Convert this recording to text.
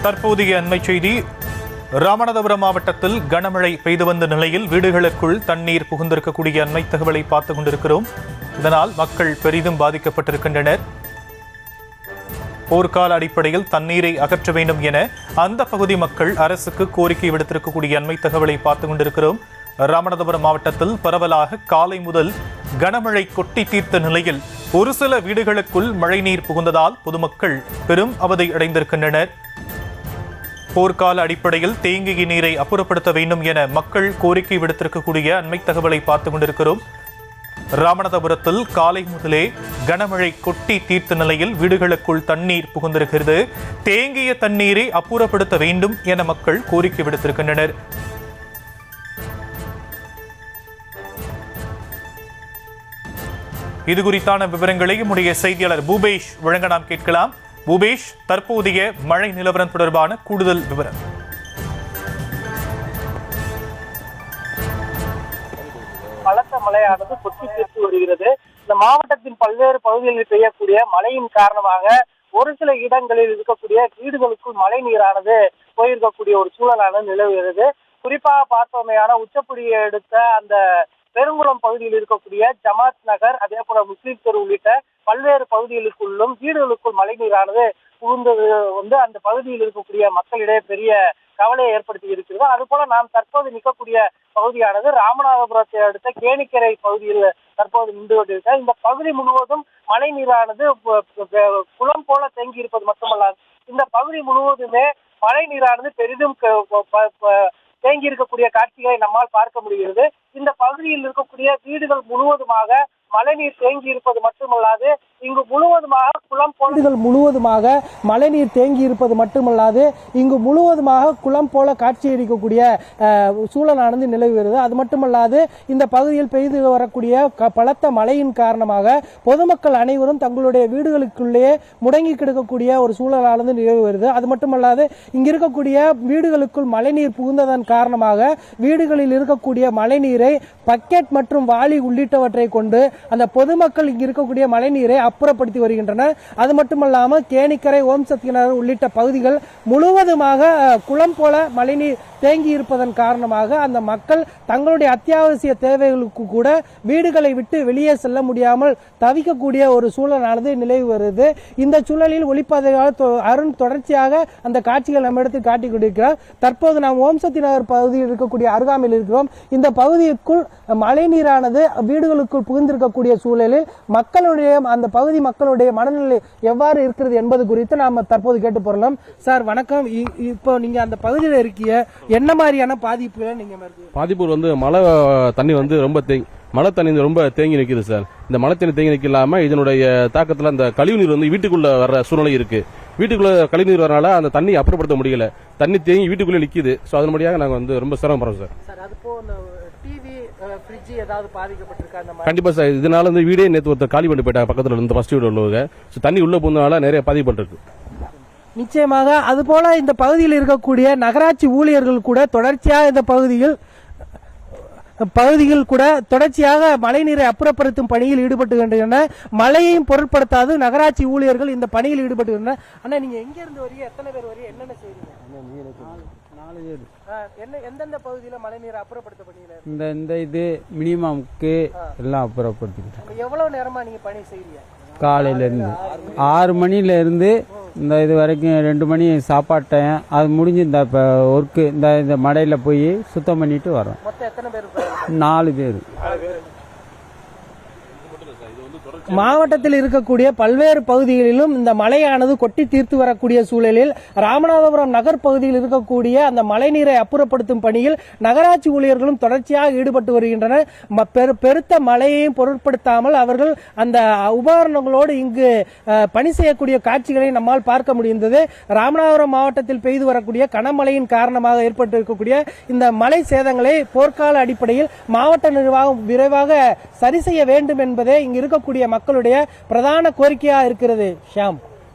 தற்போதைய அண்மை செய்தி. ராமநாதபுரம் மாவட்டத்தில் கனமழை பெய்து வந்த நிலையில் வீடுகளுக்குள் தண்ணீர் புகுந்திருக்கக்கூடிய அண்மை தகவலை பார்த்துக் கொண்டிருக்கிறோம். இதனால் மக்கள் பெரிதும் பாதிக்கப்பட்டிருக்கின்றனர். போர்க்கால அடிப்படையில் தண்ணீரை அகற்ற வேண்டும் என அந்த பகுதி மக்கள் அரசுக்கு கோரிக்கை விடுத்திருக்கக்கூடிய அண்மை தகவலை பார்த்துக் கொண்டிருக்கிறோம். ராமநாதபுரம் மாவட்டத்தில் பரவலாக காலை முதல் கனமழை கொட்டி தீர்த்த நிலையில் ஒரு சில வீடுகளுக்குள் மழைநீர் புகுந்ததால் பொதுமக்கள் பெரும் அவதி அடைந்திருக்கின்றனர். போர்க்கால அடிப்படையில் தேங்கிய நீரை அப்புறப்படுத்த வேண்டும் என மக்கள் கோரிக்கை விடுத்திருக்கக்கூடிய அண்மை தகவலை பார்த்துக் கொண்டிருக்கிறோம். ராமநாதபுரத்தில் காலை முதலே கனமழை கொட்டி தீர்த்த நிலையில் வீடுகளுக்குள் தண்ணீர் புகுந்திருக்கிறது. தேங்கிய தண்ணீரை அப்புறப்படுத்த வேண்டும் என மக்கள் கோரிக்கை விடுத்திருக்கின்றனர். இது குறித்தான விவரங்களை நம்முடைய செய்தியாளர் பூபேஷ் வழங்க நாம் கேட்கலாம். பூபேஷ், தற்போதைய மழை நிலவரம் தொடர்பான கூடுதல் விவரம். பலத்த மழையானது கொட்டி தீர்த்து வருகிறது. இந்த மாவட்டத்தின் பல்வேறு பகுதிகளில் பெய்யக்கூடிய மழையின் காரணமாக ஒரு சில இடங்களில் இருக்கக்கூடிய வீடுகளுக்குள் மழை நீரானது போயிருக்கக்கூடிய ஒரு சூழலானது நிலவுகிறது. குறிப்பாக பார்த்தோமையான உச்சப்புடியை எடுத்த அந்த பெருங்குளம் பகுதியில் இருக்கக்கூடிய ஜமாத் நகர், அதே போல முஸ்லீம் தெரு உள்ளிட்ட பல்வேறு பகுதிகளுக்குள்ளும் வீடுகளுக்குள் மழை நீரானது புகுந்தது அந்த பகுதியில் இருக்கக்கூடிய மக்களிடையே பெரிய கவலையை ஏற்படுத்தி இருக்கிறது. அதுபோல நாம் தற்போது நிற்கக்கூடிய பகுதியானது ராமநாதபுரத்தை அடுத்த கேணிக்கரை பகுதியில் தற்போது நின்று கொண்டிருக்க. இந்த பகுதி முழுவதும் மழை நீரானது குளம் போல தேங்கி இருப்பது மட்டுமல்லாது இந்த பகுதி முழுவதுமே மழை நீரானது பெரிதும் தேங்கி இருக்கக்கூடிய காட்சிகளை நம்மால் பார்க்க முடிகிறது. இந்த பகுதியில் இருக்கக்கூடிய வீடுகள் முழுவதுமாக மழைநீர் தேங்கி இருப்பது மட்டுமல்லாது இங்கு முழுவதுமாக குளம் போல முழுவதுமாக மழைநீர் தேங்கி இருப்பது மட்டுமல்லாது இங்கு முழுவதுமாக குளம் போல காட்சியளிக்கக்கூடிய சூழலானது நிலவுகிறது. அது மட்டுமல்லாது இந்த பகுதியில் பெய்து வரக்கூடிய பலத்த மழையின் காரணமாக பொதுமக்கள் அனைவரும் தங்களுடைய வீடுகளுக்குள்ளேயே முடங்கி கிடக்கக்கூடிய ஒரு சூழலானது நிலவுகிறது. அது மட்டுமல்லாது இங்கு இருக்கக்கூடிய வீடுகளுக்குள் மழைநீர் புகுந்ததன் காரணமாக வீடுகளில் இருக்கக்கூடிய மழைநீரை பக்கெட் மற்றும் வாளி உள்ளிட்டவற்றை கொண்டு அந்த பொதுமக்கள் இங்கு இருக்கக்கூடிய மழைநீரை அப்புறப்படுத்தி வருகின்றனர். அது மட்டுமல்லாமல் கேணிக்கரை, ஓம் சக்திநகர் உள்ளிட்ட பகுதிகள் முழுவதுமாக குளம் போல மழைநீர் தேங்கி இருப்பதன் காரணமாக அந்த மக்கள் தங்களுடைய அத்தியாவசிய தேவைகளுக்கு கூட வீடுகளை விட்டு வெளியே செல்ல முடியாமல் தவிக்கக்கூடிய ஒரு சூழலானது நிலவி வருது. இந்த சூழலில் ஒளிப்பதிவாளர் அருண் தொடர்ச்சியாக அந்த காட்சிகள் நம்ம இடத்தில் காட்டிக் கொண்டிருக்கிறார். தற்போது நாம் ஓம் சக்தி நகர் பகுதியில் இருக்கக்கூடிய அருகாமையில் இருக்கிறோம். இந்த பகுதிக்குள் மழை நீரானது வீடுகளுக்குள் புகுந்திருக்கக்கூடிய சூழலில் மக்களுடைய அந்த பகுதி மக்களுடைய மனநிலை எவ்வாறு இருக்கிறது என்பது குறித்து நாம் தற்போது கேட்டு போறோம். சார் வணக்கம். இப்போ நீங்க அந்த பகுதியில் இருக்கீங்க, என்ன மாதிரியான பாதிப்புகளை நீங்க பாதிப்பு மழை தண்ணி ரொம்ப மழை தண்ணி ரொம்ப தேங்கி நிற்குது சார். இந்த மழை தண்ணி தேங்கி நிற்கலாம இதனுடைய தாக்கத்துல அந்த கழிவுநீர் வீட்டுக்குள்ள வர்ற சூழ்நிலை இருக்கு. வீட்டுக்குள்ள கழிவுநீர் வரனால அந்த தண்ணி அப்புறப்படுத்த முடியல. தண்ணி தேங்கி வீட்டுக்குள்ள நிக்குது. ஸோ அதன் முடியாக நாங்க ரொம்ப சிரமப்படுறோம் சார். கண்டிப்பா சார். இதனால வீடே நேற்று ஒருத்தர் காலி பண்ணி போயிட்டாங்க பக்கத்துல இருந்து ஃபர்ஸ்ட் வீடு உள்ளவங்க. தண்ணி உள்ள போனதுனால நிறைய பாதிப்பட்டிருக்கு. நிச்சயமாக அதுபோல இந்த பகுதியில் இருக்கக்கூடிய நகராட்சி ஊழியர்கள் கூட தொடர்ச்சியாக இந்த பகுதிகள் கூட தொடர்ச்சியாக மழைநீரை அப்புறப்படுத்தும் பணியில் ஈடுபட்டுகின்றனர். மழையையும் பொருட்படுத்தாது நகராட்சி ஊழியர்கள் இந்த பணியில் ஈடுபட்டுகின்றனர். ஆனா நீங்க எங்க இருந்து வரீங்க, எத்தனை பேர் வரீங்க, என்னென்ன செய்றீங்க? 4 பேர். எந்தெந்த பகுதியில மழைநீரை அப்புறப்படுத்த பணியில இந்த இது மினிமம்க்கு எல்லாம் அப்புறப்படுத்திக்கிட்டோம். எவ்வளவு நேரமா நீங்க பணி செய்றீங்க? காலையில இருந்து 6 மணில இருந்து இந்த இது வரைக்கும் 2 மணி சாப்பாடு அது முடிஞ்சு இந்த ஒர்க்கு இந்த மடையில போய் சுத்தம் பண்ணிட்டு வரோம். மொத்தம் எத்தனை பேர்? 4 பேர். மாவட்டத்தில் இருக்கக்கூடிய பல்வேறு பகுதிகளிலும் இந்த மழையானது கொட்டி தீர்த்து வரக்கூடிய சூழலில் ராமநாதபுரம் நகர் பகுதியில் இருக்கக்கூடிய அந்த மழைநீரை அப்புறப்படுத்தும் பணியில் நகராட்சி ஊழியர்களும் தொடர்ச்சியாக ஈடுபட்டு வருகின்றனர். பெருத்த மழையையும் பொருட்படுத்தாமல் அவர்கள் அந்த உபகரணங்களோடு இங்கு பணி செய்யக்கூடிய காட்சிகளை நம்மால் பார்க்க முடிந்தது. ராமநாதபுரம் மாவட்டத்தில் பெய்து வரக்கூடிய கனமழையின் காரணமாக ஏற்பட்டிருக்கக்கூடிய இந்த மழை சேதங்களை போர்க்கால அடிப்படையில் மாவட்ட நிர்வாகம் விரைவாக சரி செய்ய வேண்டும் என்பதே இங்கு இருக்கக்கூடிய மக்களுடைய பிரதான கோரிக்கையாக இருக்கிறது. ஷியாம்.